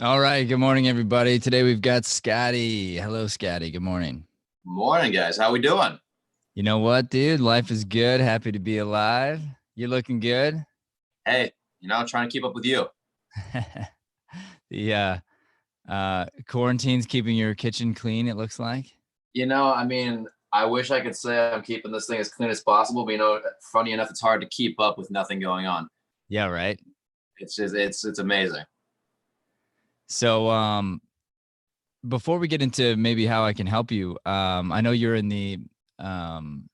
All right. Good morning, everybody. Today we've got Scotty. Hello, Scotty. Good morning. Morning, guys. How we doing? You know what, dude? Life is good. Happy to be alive. You're looking good. Hey, trying to keep up with you. The quarantine's keeping your kitchen clean, it looks like. I wish I could say I'm keeping this thing as clean as possible, but funny enough, it's hard to keep up with nothing going on. Yeah, right. It's amazing. So before we get into maybe how I can help you, I know um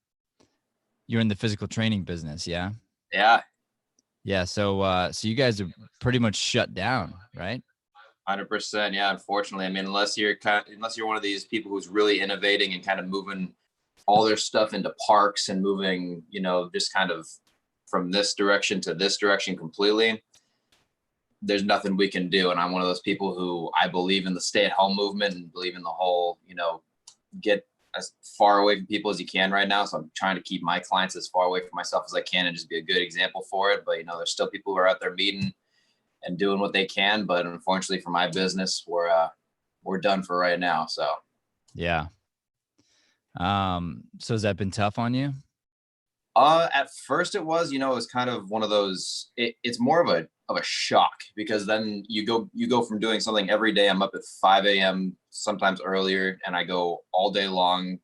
you're in the physical training business, yeah? Yeah, Yeah, so you guys are pretty much shut down, right? 100%. Yeah, unfortunately, unless you're one of these people who's really innovating and kind of moving all their stuff into parks and moving, just kind of from this direction to this direction completely, there's nothing we can do. And I'm one of those people who I believe in the stay-at-home movement and believe in the whole, get as far away from people as you can right now. So I'm trying to keep my clients as far away from myself as I can and just be a good example for it. But there's still people who are out there meeting and doing what they can. But unfortunately for my business, we're done for right now. So Yeah. So has that been tough on you? at first it was, it was kind of one of those. It's more of a shock because then you go from doing something every day. I'm up at 5 a.m. sometimes earlier, and I go all day long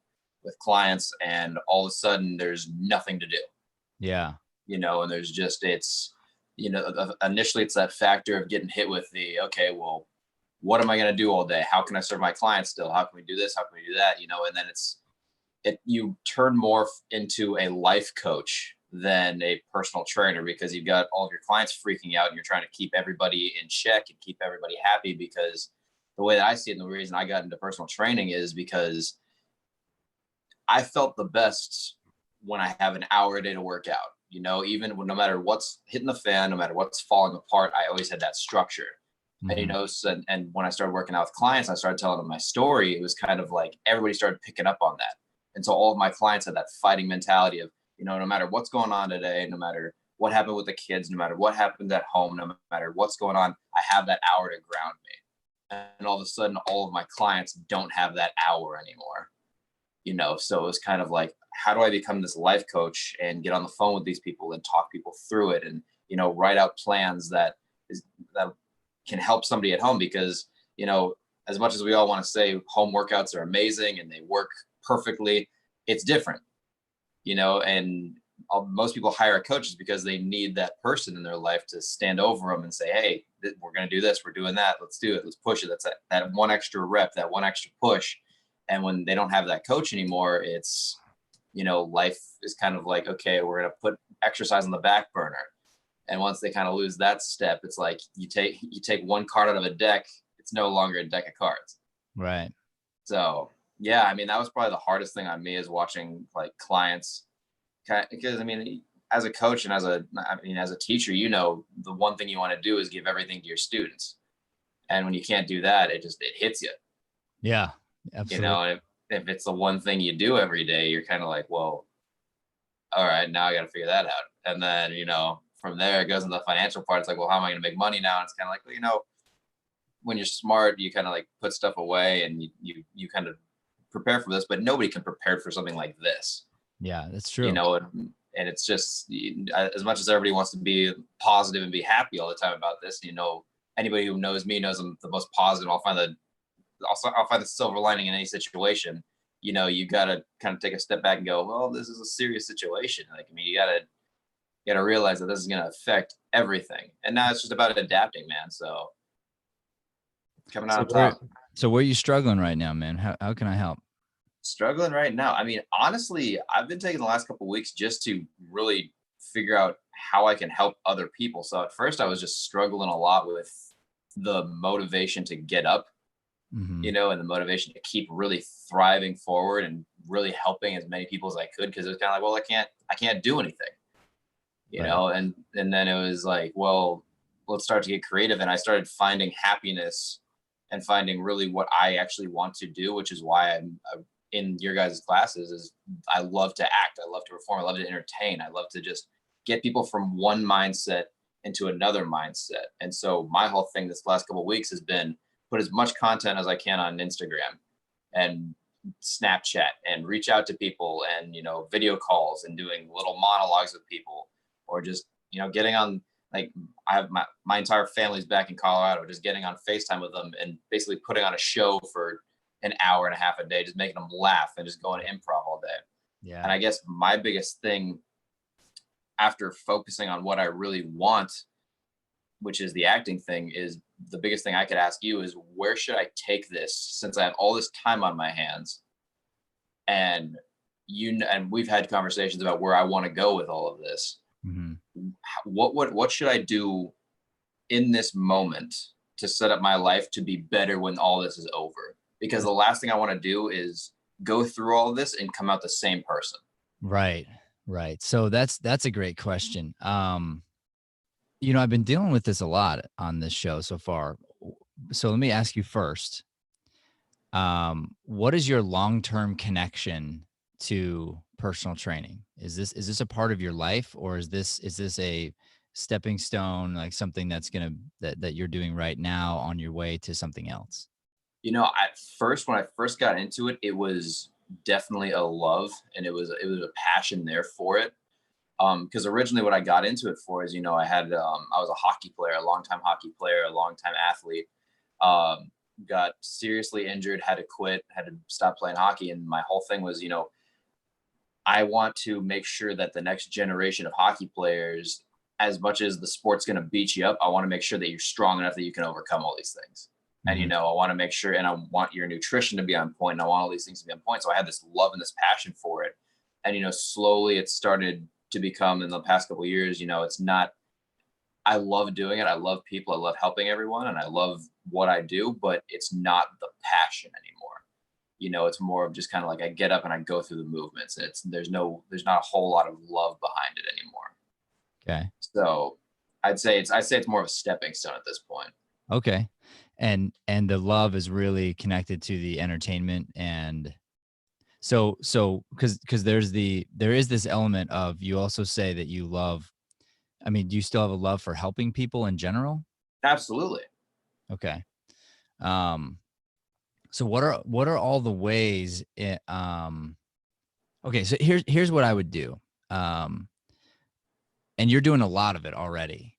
with clients, and all of a sudden there's nothing to do. Yeah. And there's just initially it's that factor of getting hit with the okay, well, what am I going to do all day? How can I serve my clients still? How can we do this? How can we do that? And then you turn more into a life coach than a personal trainer because you've got all of your clients freaking out and you're trying to keep everybody in check and keep everybody happy. Because the way that I see it, and the reason I got into personal training is because I felt the best when I have an hour a day to work out. Even when, no matter what's hitting the fan, no matter what's falling apart, I always had that structure. And Mm-hmm. and when I started working out with clients, I started telling them my story. It was kind of like everybody started picking up on that. And so all of my clients had that fighting mentality of, no matter what's going on today, no matter what happened with the kids, no matter what happens at home, no matter what's going on, I have that hour to ground me. And all of a sudden, all of my clients don't have that hour anymore. So it was kind of like, how do I become this life coach and get on the phone with these people and talk people through it and, write out plans that can help somebody at home because, as much as we all want to say home workouts are amazing and they work perfectly, it's different, and most people hire a coach because they need that person in their life to stand over them and say, hey, we're going to do this. We're doing that. Let's do it. Let's push it. That's that one extra rep, that one extra push. And when they don't have that coach anymore, it's, life is kind of like, okay, we're going to put exercise on the back burner. And once they kind of lose that step, it's like you take one card out of a deck, it's no longer a deck of cards. Right. So yeah, that was probably the hardest thing on me is watching like clients, because as a coach and as a teacher, the one thing you want to do is give everything to your students, and when you can't do that, it hits you. Yeah. You Absolutely. know, and if it's the one thing you do every day, you're kind of like, well, all right, now I got to figure that out. And then, from there it goes into the financial part. It's like, well, how am I going to make money now? And it's kind of like, well, when you're smart, you kind of like put stuff away and you kind of prepare for this, but nobody can prepare for something like this, Yeah, that's you true. know, and, and it's just as much as everybody wants to be positive and be happy all the time about this, anybody who knows me knows I'm the most positive. I'll find the silver lining in any situation. You got to kind of take a step back and go, well, this is a serious situation. Like, you got to realize that this is going to affect everything. And now it's just about adapting, man. So coming out So on where top. so where are you struggling right now, man? How can I help? Struggling right now. Honestly, I've been taking the last couple of weeks just to really figure out how I can help other people. So at first I was just struggling a lot with the motivation to get up, Mm-hmm. and the motivation to keep really thriving forward and really helping as many people as I could. Cause it was kind of like, well, I can't do anything, Right. and then it was like, well, let's start to get creative. And I started finding happiness and finding really what I actually want to do, which is why I'm in your guys' classes. Is I love to act, I love to perform, I love to entertain, I love to just get people from one mindset into another mindset. And so my whole thing this last couple of weeks has been put as much content as I can on Instagram and Snapchat and reach out to people and, video calls and doing little monologues with people, or just, getting on, like, I have my entire family's back in Colorado, just getting on FaceTime with them and basically putting on a show for an hour and a half a day, just making them laugh and just going to improv all day. Yeah. And I guess my biggest thing after focusing on what I really want, which is the acting thing, is the biggest thing I could ask you is, where should I take this since I have all this time on my hands? And we've had conversations about where I want to go with all of this. Mhm. What should I do in this moment to set up my life to be better when all this is over? Because the last thing I want to do is go through all of this and come out the same person. Right. Right. So that's a great question. I've been dealing with this a lot on this show so far. So let me ask you first. What is your long-term connection to personal training? Is this a part of your life, or is this a stepping stone, like something that you're doing right now on your way to something else? At first, when I first got into it, it was definitely a love, and it was a passion there for it. Because originally what I got into it for is, I was a hockey player, a longtime hockey player, a longtime athlete. Got seriously injured, had to quit, had to stop playing hockey, and my whole thing was, I want to make sure that the next generation of hockey players, as much as the sport's going to beat you up, I want to make sure that you're strong enough that you can overcome all these things. And, Mhm. I want to make sure, and I want your nutrition to be on point, and I want all these things to be on point. So I had this love and this passion for it. And, slowly it started to become, in the past couple of years, it's not, I love doing it. I love people. I love helping everyone, and I love what I do, but it's not the passion anymore. It's more of just kind of like I get up and I go through the movements. There's not a whole lot of love behind it anymore. Okay. So I'd say it's more of a stepping stone at this point. Okay. And the love is really connected to the entertainment. And so because there is this element of, you also say that you love, I mean, do you still have a love for helping people in general? Absolutely. Okay. Um, so what are all the ways okay, so here's what I would do. Um, and you're doing a lot of it already.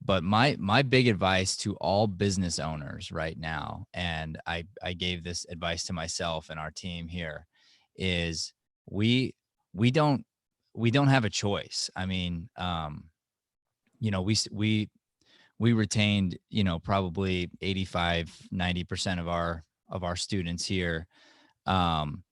But my big advice to all business owners right now, and I gave this advice to myself and our team here, is we we don't we don't have a choice. I mean, we retained, probably 85-90% of our students here. Um,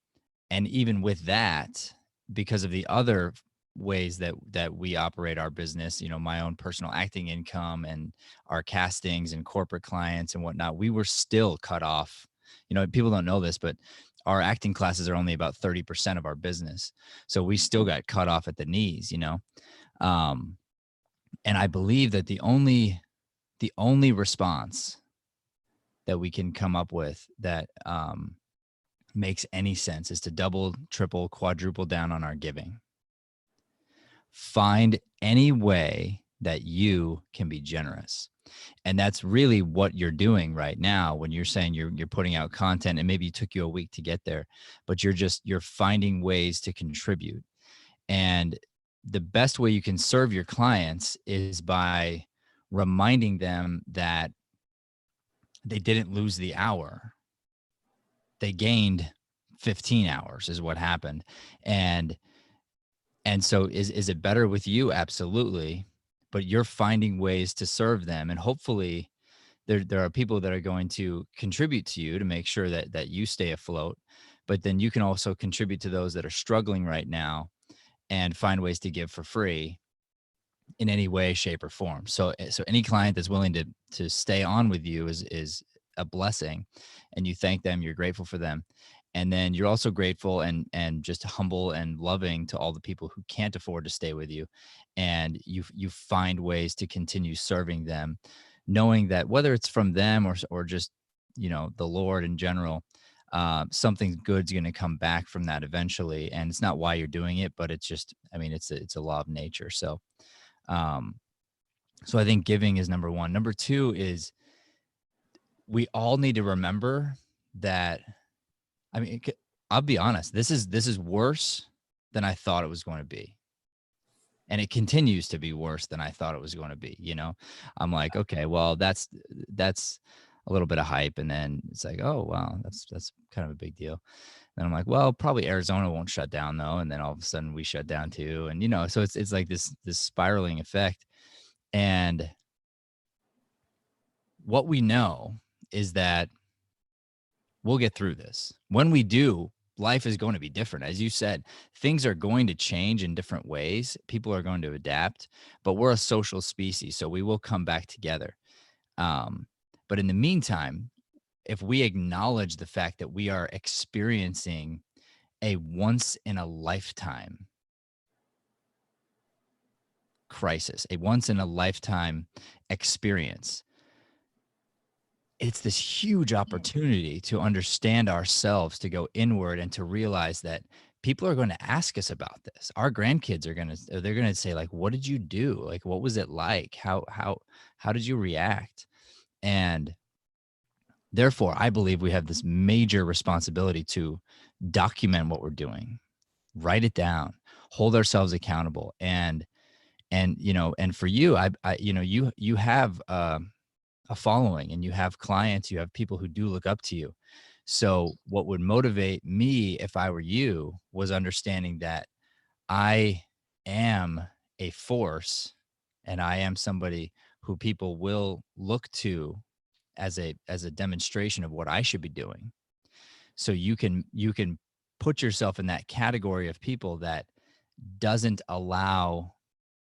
and even with that, because of the other ways that we operate our business, my own personal acting income and our castings and corporate clients and whatnot, we were still cut off. People don't know this, but our acting classes are only about 30% of our business. So we still got cut off at the knees, um, and I believe that the only response that we can come up with that makes any sense is to double, triple, quadruple down on our giving. Find any way that you can be generous. And that's really what you're doing right now when you're saying you're putting out content, and maybe it took you a week to get there, but you're finding ways to contribute. And the best way you can serve your clients is by reminding them that they didn't lose the hour. They gained 15 hours is what happened. And so is it better with you? Absolutely. But you're finding ways to serve them. And hopefully there are people that are going to contribute to you to make sure that you stay afloat. But then you can also contribute to those that are struggling right now and find ways to give for free in any way, shape, or form. So any client that's willing to stay on with you is a blessing, and you thank them, you're grateful for them. And then you're also grateful and just humble and loving to all the people who can't afford to stay with you. And you find ways to continue serving them, knowing that whether it's from them or just, the Lord in general, something good's going to come back from that eventually. And it's not why you're doing it, but it's just, I mean, it's a law of nature. So, um, So I think giving is number one. Number two is we all need to remember that, I mean, I'll be honest, this is worse than I thought it was going to be. And it continues to be worse than I thought it was going to be. You know, I'm like, okay, well, that's a little bit of hype. And then it's like, oh, wow, that's kind of a big deal. And I'm like, well, probably Arizona won't shut down though. And then all of a sudden we shut down too. And, you know, so it's like this spiraling effect. And what we know is that we'll get through this. When we do, life is going to be different. As you said, things are going to change in different ways. People are going to adapt, but we're a social species, so we will come back together. But in the meantime, if we acknowledge the fact that we are experiencing a once in a lifetime crisis, a once in a lifetime experience, it's this huge opportunity to understand ourselves, to go inward and to realize that people are going to ask us about this. Our grandkids are they're going to say like, what did you do? Like, what was it like? How did you react? And therefore, I believe we have this major responsibility to document what we're doing, write it down, hold ourselves accountable. And, you know, and for you, you know, you have, a following and you have clients, you have people who do look up to you. So what would motivate me if I were you was understanding that I am a force and I am somebody who people will look to as a demonstration of what I should be doing. So you can put yourself in that category of people that doesn't allow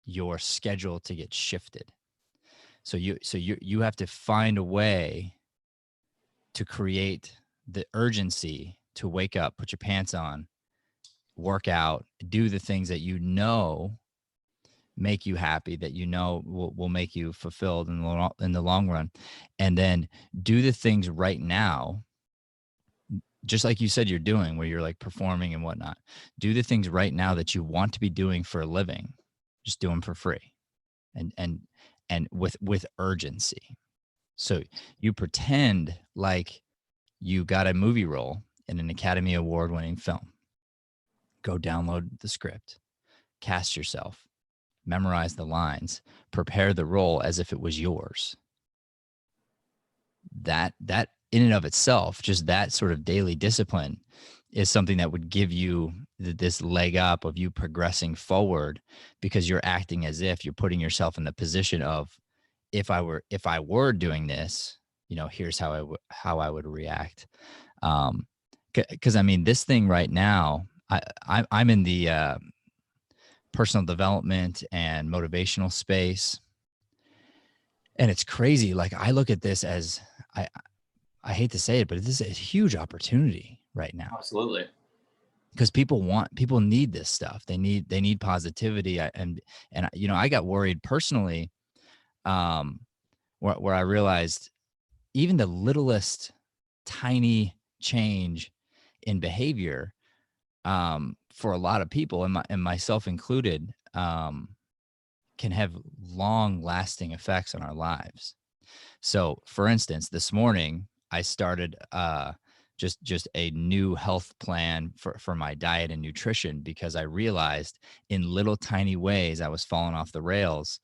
your schedule to get shifted. So you have to find a way to create the urgency to wake up, put your pants on, work out, do the things that you know make you happy, that you know will make you fulfilled in the long run, and then do the things right now, just like you said you're doing, where you're like performing and whatnot. Do the things right now that you want to be doing for a living. Just do them for free, and with urgency. So you pretend like you got a movie role in an Academy Award winning film. Go download the script, cast yourself, memorize the lines, prepare the role as if it was yours. That in and of itself, just that sort of daily discipline is something that would give you this leg up of you progressing forward, because you're acting as if you're putting yourself in the position of, if I were doing this, you know, here's how I would react. Because I mean, this thing right now, I'm in the personal development and motivational space, and it's crazy. Like, I look at this as, I hate to say it, but this is a huge opportunity right now. Absolutely. Because people need this stuff. They need positivity. And you know, I got worried personally, where I realized even the littlest tiny change in behavior, for a lot of people, and myself included, can have long lasting effects on our lives. So for instance, this morning I started just a new health plan for my diet and nutrition, because I realized in little tiny ways I was falling off the rails,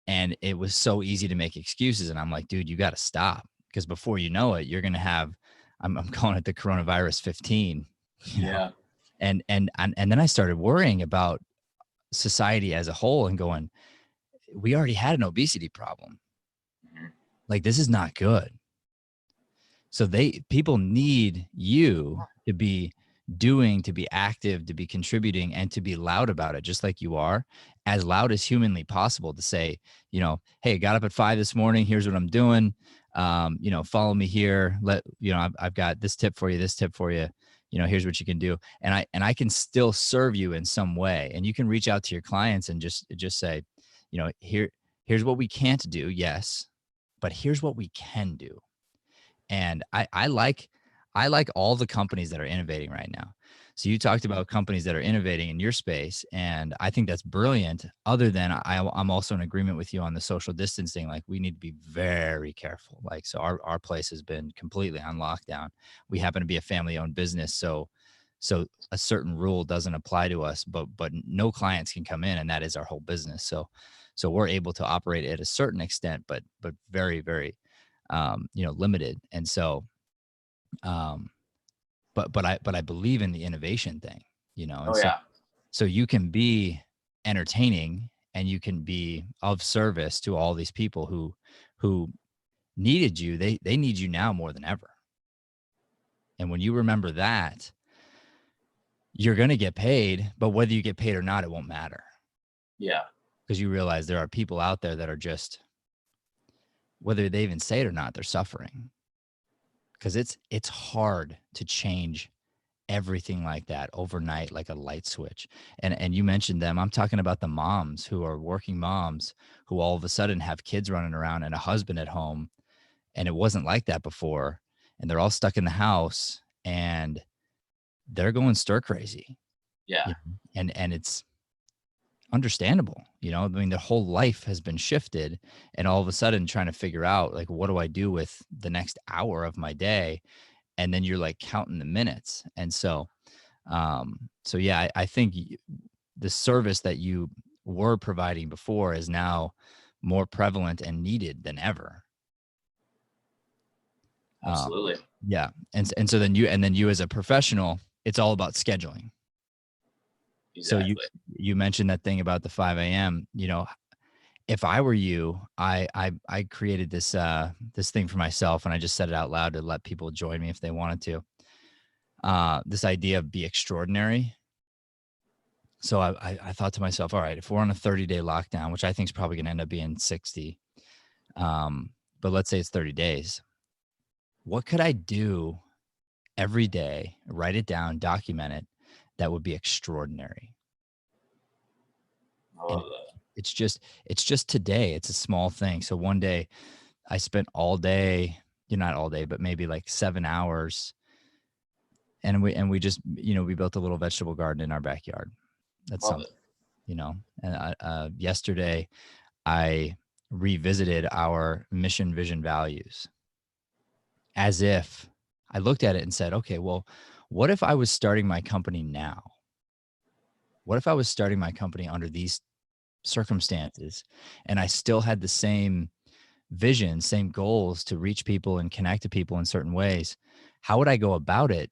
and it was so easy to make excuses. And I'm like, dude, you got to stop, because before you know it, you're going to have, I'm calling it the coronavirus 15, you know? Yeah. And then I started worrying about society as a whole and going, we already had an obesity problem. Mhm. Like, this is not good. So people need you to be doing, to be active, to be contributing, and to be loud about it, just like you are, as loud as humanly possible, to say, you know, hey, I got up at 5 this morning. Here's what I'm doing. You know, follow me here. I've got this tip for you, this tip for you. You know, here's what you can do. And I can still serve you in some way. And you can reach out to your clients and just say, you know, here's what we can't do. Yes, but here's what we can do. And I like all the companies that are innovating right now. So you talked about companies that are innovating in your space, and I think that's brilliant. Other than I'm also in agreement with you on the social distancing. Like, we need to be very careful. Like, so our place has been completely on lockdown. We happen to be a family-owned business, so a certain rule doesn't apply to us, but no clients can come in, and that is our whole business. So we're able to operate at a certain extent, but very, very limited. And so um but I believe in the innovation thing, and Oh so yeah. so you can be entertaining and you can be of service to all these people who needed you. They need you now more than ever. And when you remember that, you're going to get paid, but whether you get paid or not, it won't matter, Yeah. because you realize there are people out there that are just, whether they even say it or not, they're suffering, because it's hard to change everything like that overnight, like a light switch. And you mentioned them. I'm talking about the moms who are working moms who all of a sudden have kids running around and a husband at home, and it wasn't like that before, and they're all stuck in the house and they're going stir crazy. Yeah. And it's understandable. I mean, their whole life has been shifted, and all of a sudden trying to figure out, like, what do I do with the next hour of my day? And then you're like counting the minutes. And so yeah, I think the service that you were providing before is now more prevalent and needed than ever. Absolutely. Yeah. And so then you as a professional, it's all about scheduling. So Exactly. you mentioned that thing about the 5 a.m. If I were you, I created this this thing for myself, and I just said it out loud to let people join me if they wanted to. This idea of be extraordinary. So I thought to myself, all right, if we're on a 30-day lockdown, which I think is probably going to end up being 60, but let's say it's 30 days, what could I do every day? Write it down, document it. That would be extraordinary. I And love that. it's just today. It's a small thing. So one day I spent all day, not all day, but maybe like 7 hours, and we just we built a little vegetable garden in our backyard. That's Love it. something. And yesterday I revisited our mission, vision, values, as if I looked at it and said, okay, well, what if I was starting my company now? What if I was starting my company under these circumstances, and I still had the same vision, same goals to reach people and connect to people in certain ways? How would I go about it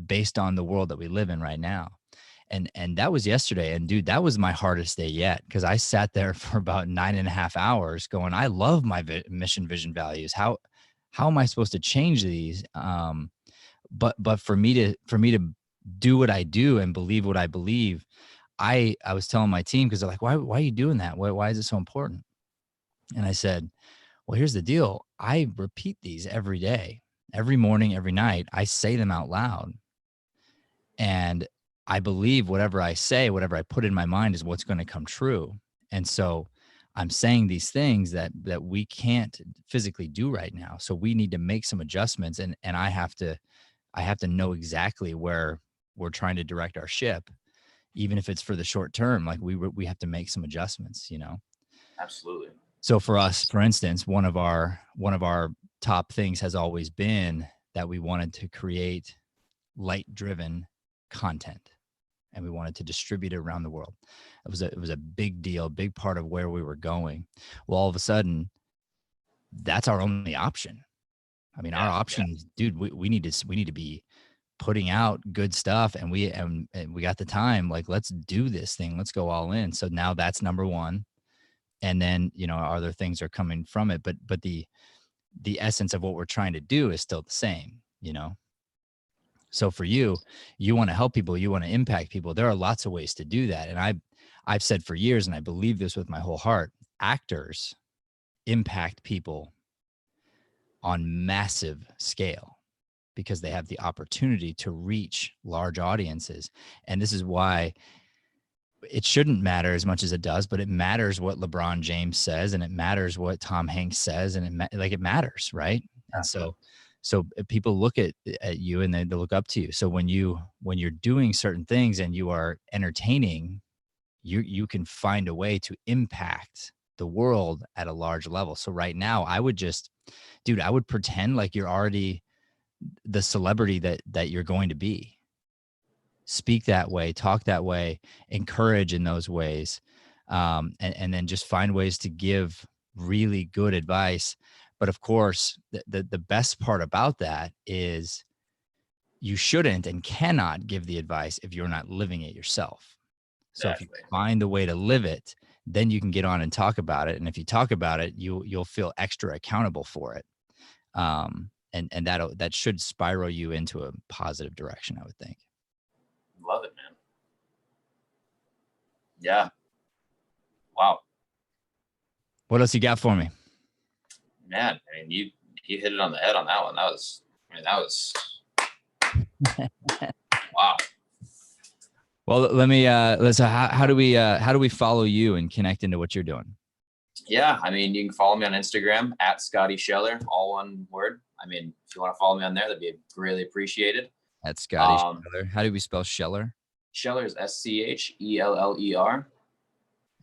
based on the world that we live in right now? And that was yesterday. And dude, that was my hardest day yet, because I sat there for about 9.5 hours going, I love my mission, vision, values. How am I supposed to change these? But for me to do what I do and believe what I believe, I was telling my team, because they're like, why are you doing that? Why is it so important? And I said, well, here's the deal. I repeat these every day, every morning, every night. I say them out loud. And I believe whatever I say, whatever I put in my mind is what's going to come true. And so I'm saying these things that we can't physically do right now. So we need to make some adjustments, and I have to know exactly where we're trying to direct our ship, even if it's for the short term. Like, we have to make some adjustments, Absolutely. So for us, for instance, one of our top things has always been that we wanted to create light-driven content, and we wanted to distribute it around the world. It was a big deal, big part of where we were going. Well, all of a sudden, that's our only option. I mean, our option is, dude, we need to be putting out good stuff, and we got the time. Like, let's do this thing. Let's go all in. So now that's number one. And then, other things are coming from it, but the essence of what we're trying to do is still the same. So for you want to help people, you want to impact people. There are lots of ways to do that. And I've said for years, and I believe this with my whole heart, actors impact people on massive scale because they have the opportunity to reach large audiences. And this is why it shouldn't matter as much as it does, but it matters what LeBron James says, and it matters what Tom Hanks says, and it matters, right? And So people look at you and they look up to you. So when you're doing certain things and you are entertaining, you can find a way to impact the world at a large level. So right now, I would pretend like you're already the celebrity that you're going to be. Speak that way, talk that way, encourage in those ways, and then just find ways to give really good advice. But of course, the best part about that is you shouldn't and cannot give the advice if you're not living it yourself. So if you Exactly. find the way to live it, then you can get on and talk about it. And if you talk about it, you'll feel extra accountable for it. And that should spiral you into a positive direction, I would think. Love it, man. Yeah. Wow. What else you got for me? Man, I mean, you hit it on the head on that one. That was wow. Well, let me let's how do we follow you and connect into what you're doing? Yeah, I mean, you can follow me on Instagram at Scotty Scheller, all one word. I mean, if you want to follow me on there, that'd be really appreciated. At Scotty Scheller. How do we spell Scheller? Scheller is Scheller.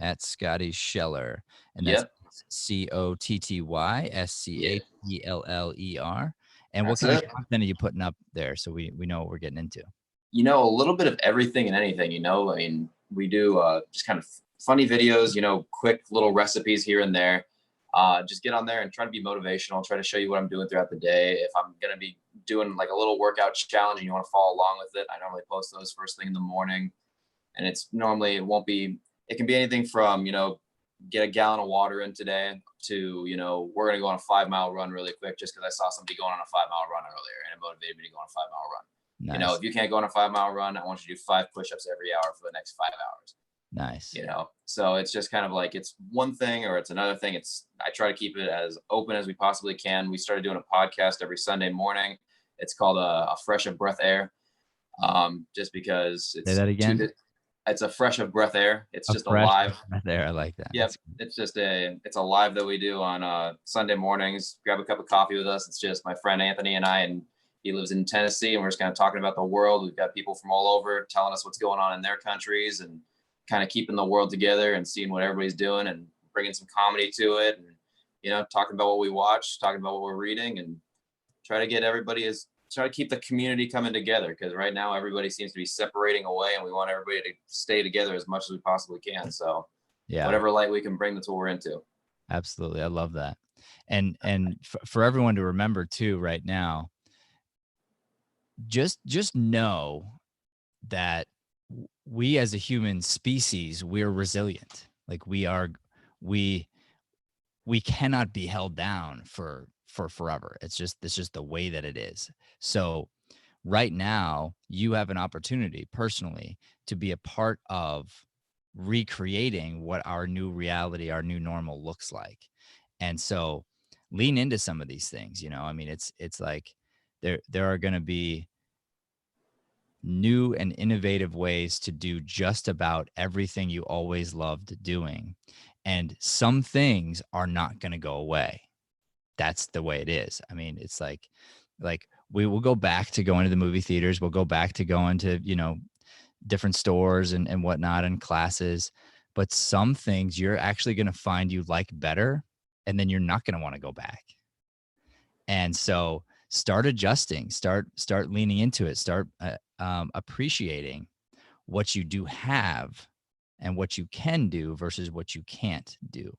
At Scotty Scheller, and that's Yep. COTTYSCHELLER. And what That's kind of it. content are you putting up there so we know what we're getting into? You know, a little bit of everything and anything, you know. I mean, we do just kind of funny videos, you know, quick little recipes here and there. Just get on there and try to be motivational, try to show you what I'm doing throughout the day. If I'm going to be doing like a little workout challenge and you want to follow along with it, I normally post those first thing in the morning. And it can be anything from, you know, get a gallon of water in today to, you know, we're going to go on a 5-mile run really quick just because I saw somebody going on a 5-mile run earlier and it motivated me to go on a 5-mile run. Nice. You know, if you can't go on a 5-mile run, I want you to do 5 push-ups every hour for the next 5 hours. Nice. You know, so it's just kind of like it's one thing or it's another thing. I try to keep it as open as we possibly can. We started doing a podcast every Sunday morning. It's called a Fresh of Breath Air. Just because Say that again. It's a Fresh of Breath Air. It's just a fresh live. there. I like that. Yep. It's a live that we do on Sunday mornings. Grab a cup of coffee with us. It's just my friend Anthony and I, and he lives in Tennessee, and we're just kind of talking about the world. We've got people from all over telling us what's going on in their countries and kind of keeping the world together and seeing what everybody's doing and bringing some comedy to it. And, you know, talking about what we watch, talking about what we're reading, and try to keep the community coming together. Because right now everybody seems to be separating away, and we want everybody to stay together as much as we possibly can. So yeah, whatever light we can bring, that's what we're into. Absolutely. I love that. And for everyone to remember too, right now, just know that we as a human species, we're resilient. Like we cannot be held down for forever. It's just the way that it is. So right now you have an opportunity personally to be a part of recreating what our new reality, our new normal looks like. And so lean into some of these things, you know. I mean, it's like there are going to be new and innovative ways to do just about everything you always loved doing. And some things are not going to go away. That's the way it is. I mean, it's like we will go back to going to the movie theaters. We'll go back to going to, you know, different stores and whatnot and classes. But some things you're actually going to find you like better, and then you're not going to want to go back. And so start adjusting, start leaning into it, start appreciating what you do have and what you can do versus what you can't do.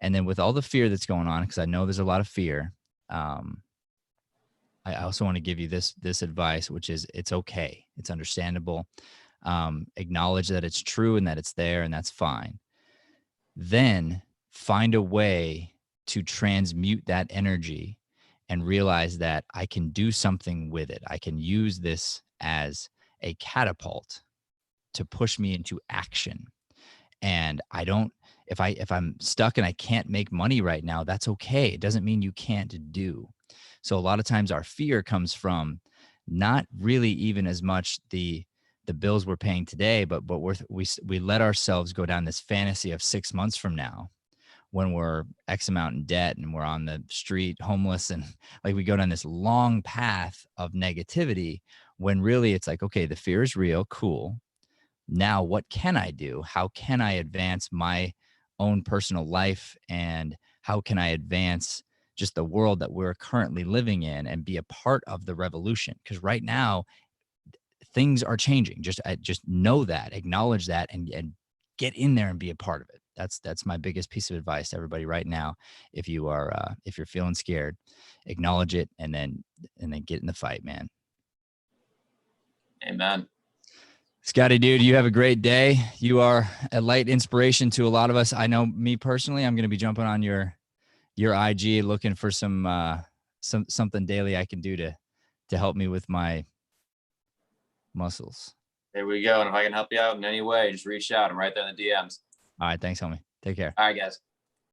And then with all the fear that's going on, because I know there's a lot of fear, I also want to give you this advice, which is it's okay. It's understandable. Acknowledge that it's true and that it's there, and that's fine. Then find a way to transmute that energy and realize that I can do something with it. I can use this as a catapult to push me into action. And if I'm stuck and I can't make money right now, that's okay. It doesn't mean you can't do. So a lot of times our fear comes from not really even as much the bills we're paying today, but we let ourselves go down this fantasy of 6 months from now when we're X amount in debt and we're on the street homeless, and like we go down this long path of negativity, when really it's like, okay, the fear is real. Cool. Now what can I do? How can I advance my own personal life? And how can I advance just the world that we're currently living in and be a part of the revolution? Because right now things are changing. Just know that, acknowledge that, and get in there and be a part of it. That's my biggest piece of advice to everybody right now. If you're feeling scared, acknowledge it, and then get in the fight, man. Amen. Scotty, dude, you have a great day. You are a light inspiration to a lot of us. I know me personally, I'm going to be jumping on your IG, looking for something daily I can do to help me with my muscles. There we go. And if I can help you out in any way, just reach out. I'm right there in the DMs. All right. Thanks, homie. Take care. All right, guys.